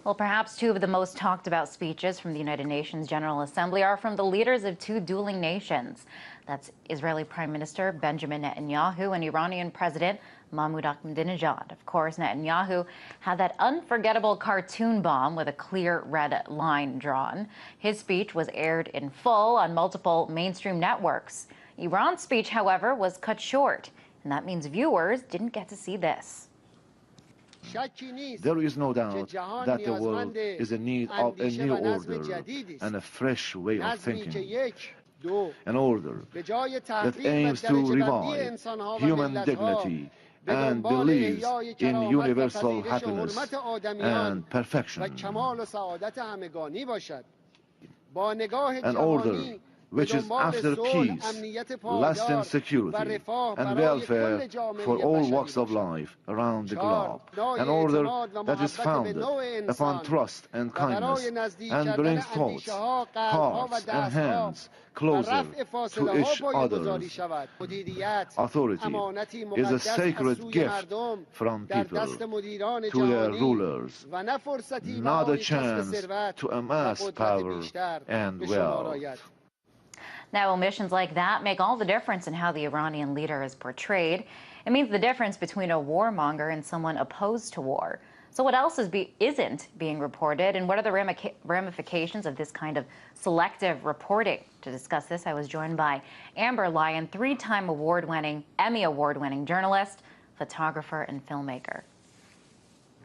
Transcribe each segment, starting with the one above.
Well, perhaps two of the most talked about speeches from the United Nations General Assembly are from the leaders of two dueling nations. That's Israeli Prime Minister Benjamin Netanyahu and Iranian President Mahmoud Ahmadinejad. Of course, Netanyahu had that unforgettable cartoon bomb with a clear red line drawn. His speech was aired in full on multiple mainstream networks. Iran's speech, however, was cut short, and that means viewers didn't get to see this. There is no doubt that the world is in need of a new order and a fresh way of thinking. An order that aims to revive human dignity and believes in universal happiness and perfection. An order which is after peace, lasting security and welfare for all walks of life around the globe. An order that is founded upon trust and kindness and brings thoughts, hearts and hands closer to each other. Authority is a sacred gift from people to their rulers, not a chance to amass power and wealth. Now, omissions like that make all the difference in how the Iranian leader is portrayed. It means the difference between a warmonger and someone opposed to war. So what else isn't being reported, and what are the ramifications of this kind of selective reporting? To discuss this, I was joined by Amber Lyon, three-time Emmy Award-winning journalist, photographer, and filmmaker.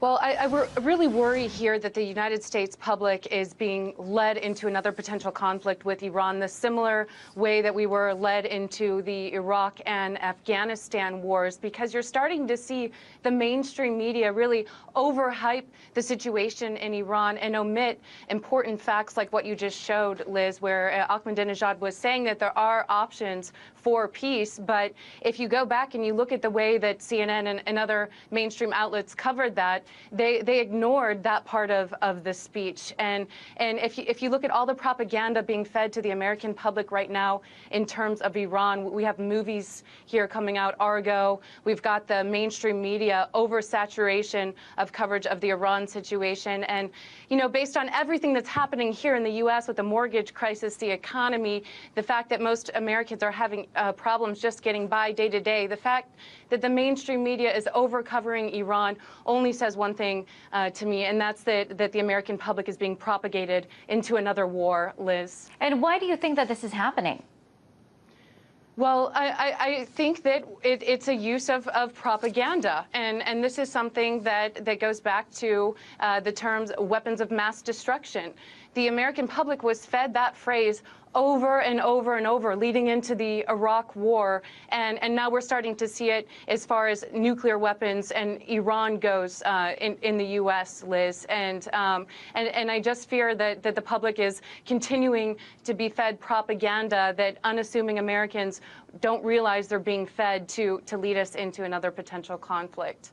Well, I really worry here that the United States public is being led into another potential conflict with Iran, the similar way that we were led into the Iraq and Afghanistan wars, because you're starting to see the mainstream media really overhype the situation in Iran and omit important facts like what you just showed, Liz, where Ahmadinejad was saying that there are options for peace. But if you go back and you look at the way that CNN and other mainstream outlets covered that, they ignored that part of the speech. And if you look at all the propaganda being fed to the American public right now in terms of Iran, we have movies here coming out, Argo. We've got the mainstream media oversaturation of coverage of the Iran situation. And, you know, based on everything that's happening here in the U.S. with the mortgage crisis, the economy, the fact that most Americans are having problems just getting by day to day, the fact that the mainstream media is over-covering Iran only says one thing to me, and that's that the American public is being propagated into another war, Liz. And why do you think that this is happening? Well, I think that it's a use of propaganda, and this is something that goes back to the terms weapons of mass destruction. The American public was fed that phrase over and over and over leading into the Iraq war, and now we're starting to see it as far as nuclear weapons and Iran goes in the U.S., Liz, and I just fear that the public is continuing to be fed propaganda that unassuming Americans don't realize they're being fed to lead us into another potential conflict.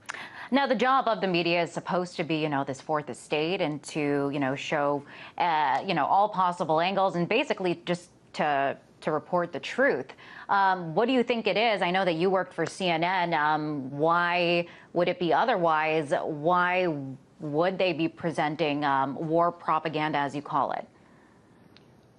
Now, the job of the media is supposed to be, you know, this fourth estate and to, you know, show, all possible angles and basically just to report the truth. What do you think it is? I know that you worked for CNN. Why would it be otherwise? Why would they be presenting war propaganda, as you call it?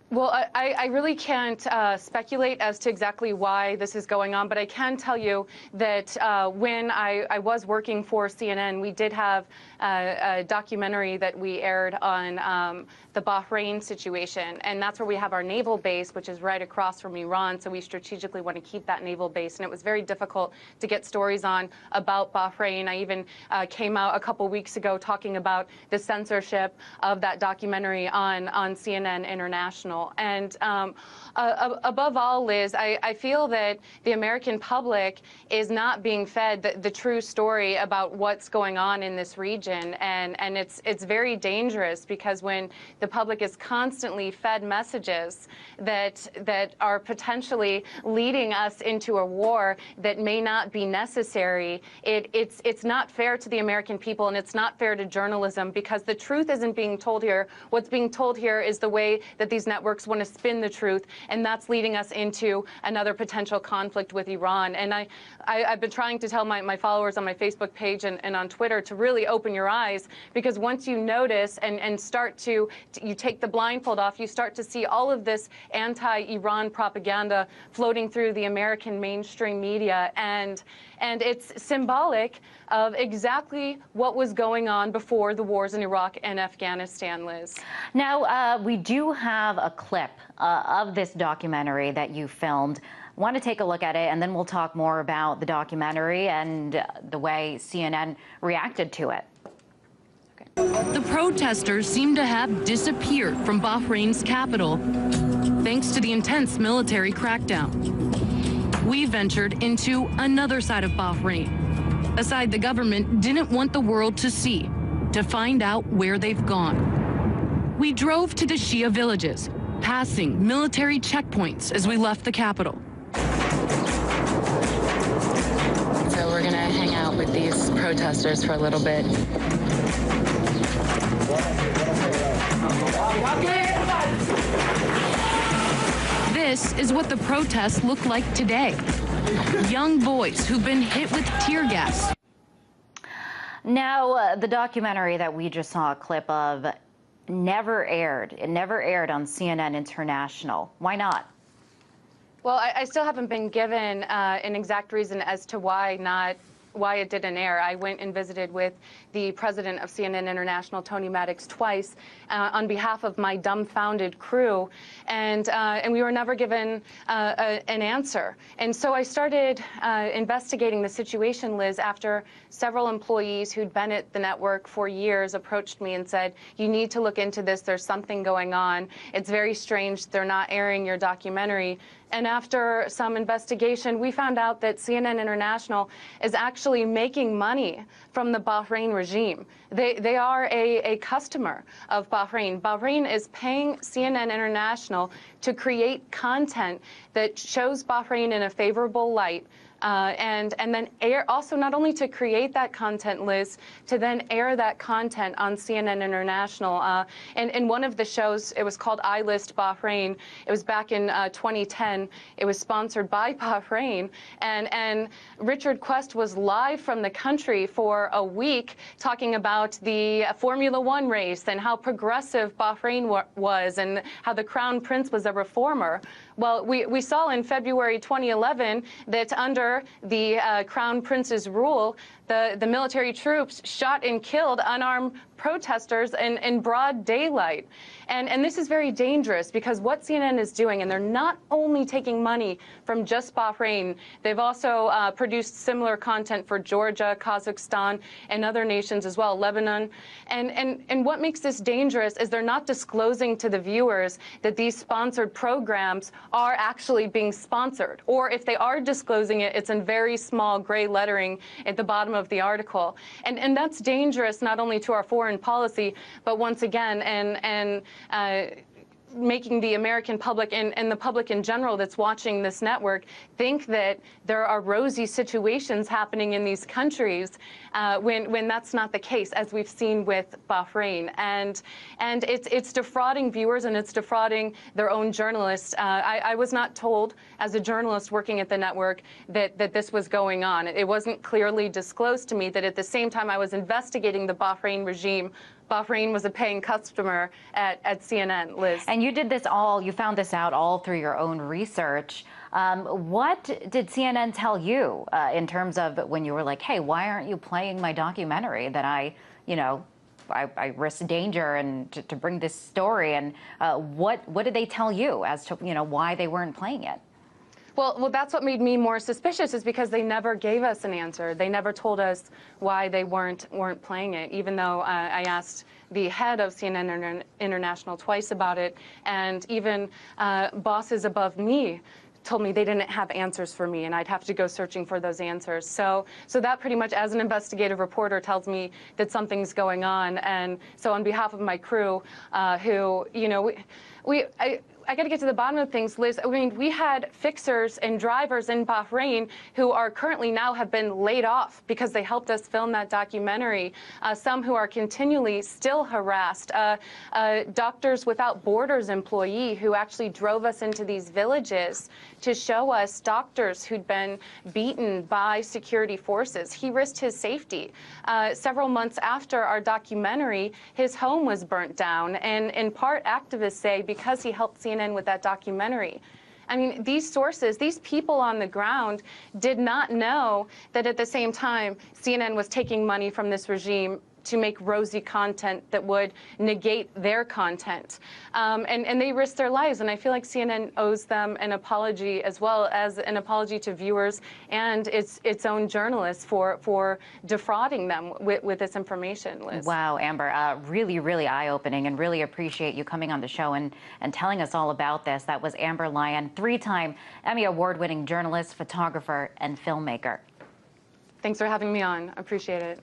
Well, I really can't speculate as to exactly why this is going on, but I can tell you that when I was working for CNN, we did have a documentary that we aired on the Bahrain situation, and that's where we have our naval base, which is right across from Iran, so we strategically want to keep that naval base, and it was very difficult to get stories on about Bahrain. I even came out a couple weeks ago talking about the censorship of that documentary on CNN International. And above all, Liz, I feel that the American public is not being fed the true story about what's going on in this region, and it's very dangerous, because when the public is constantly fed messages that are potentially leading us into a war that may not be necessary, it's not fair to the American people, and it's not fair to journalism, because the truth isn't being told here. What's being told here is the way that these networks networks want to spin the truth, and that's leading us into another potential conflict with Iran. And I've been trying to tell my followers on my Facebook page and on Twitter to really open your eyes, because once you notice and start to, you take the blindfold off, you start to see all of this anti-Iran propaganda floating through the American mainstream media, and it's symbolic of exactly what was going on before the wars in Iraq and Afghanistan, Liz. Now, we do have a clip of this documentary that you filmed. Want to take a look at it, and then we'll talk more about the documentary and the way CNN reacted to it. The protesters seem to have disappeared from Bahrain's capital, thanks to the intense military crackdown. We ventured into another side of Bahrain, a side the government didn't want the world to see, to find out where they've gone. We drove to the Shia villages, passing military checkpoints as we left the capital. So we're gonna hang out with these protesters for a little bit. This is what the protests look like today. Young boys who've been hit with tear gas. Now, the documentary that we just saw a clip of never aired. It never aired on CNN International. Why not? Well, I still haven't been given an exact reason as to why it didn't air. I went and visited with the president of CNN International, Tony Maddox, twice on behalf of my dumbfounded crew, and we were never given an answer. And so I started investigating the situation, Liz, after several employees who'd been at the network for years approached me and said, you need to look into this. There's something going on. It's very strange. They're not airing your documentary. And after some investigation, we found out that CNN International is actually making money from the Bahrain regime. They are a customer of Bahrain. Bahrain is paying CNN International to create content that shows Bahrain in a favorable light, and then also not only to create that content, Liz, to then air that content on CNN International. And in one of the shows, it was called I List Bahrain. It was back in 2010. It was sponsored by Bahrain. And Richard Quest was live from the country for a week talking about the Formula One race and how progressive Bahrain was and how the Crown Prince was a reformer. Well, we saw in February 2011 that under the Crown Prince's rule, the military troops shot and killed unarmed protesters in broad daylight. And this is very dangerous, because what CNN is doing, and they're not only taking money from just Bahrain, they've also produced similar content for Georgia, Kazakhstan, and other nations as well, Lebanon. And what makes this dangerous is they're not disclosing to the viewers that these sponsored programs are actually being sponsored. Or if they are disclosing it, it's in very small gray lettering at the bottom of the article. And that's dangerous not only to our foreign policy, but once again, making the American public and the public in general that's watching this network think that there are rosy situations happening in these countries when that's not the case, as we've seen with Bahrain. And it's defrauding viewers, and it's defrauding their own journalists. I was not told, as a journalist working at the network, that this was going on. It wasn't clearly disclosed to me that at the same time I was investigating the Bahrain regime, Bahrain was a paying customer at CNN, Liz. And you did this all, you found this out all through your own research. What did CNN tell you in terms of when you were like, hey, why aren't you playing my documentary that I risk danger and to bring this story? And what did they tell you as to, why they weren't playing it? Well, that's what made me more suspicious, is because they never gave us an answer. They never told us why they weren't playing it, even though I asked the head of CNN International twice about it, and even bosses above me told me they didn't have answers for me, and I'd have to go searching for those answers. So that pretty much, as an investigative reporter, tells me that something's going on. And so on behalf of my crew, who, I got to get to the bottom of things, Liz. I mean, we had fixers and drivers in Bahrain who are currently now have been laid off because they helped us film that documentary. Some who are continually still harassed. Doctors Without Borders employee who actually drove us into these villages to show us doctors who'd been beaten by security forces. He risked his safety. Several months after our documentary, his home was burnt down, and in part activists say because he helped CNN with that documentary. I mean, these sources, these people on the ground did not know that at the same time CNN was taking money from this regime to make rosy content that would negate their content. And they risked their lives. And I feel like CNN owes them an apology, as well as an apology to viewers and its own journalists for defrauding them with this information, Liz. Wow, Amber, really, really eye-opening, and really appreciate you coming on the show and telling us all about this. That was Amber Lyon, 3-time Emmy Award-winning journalist, photographer, and filmmaker. Thanks for having me on. Appreciate it.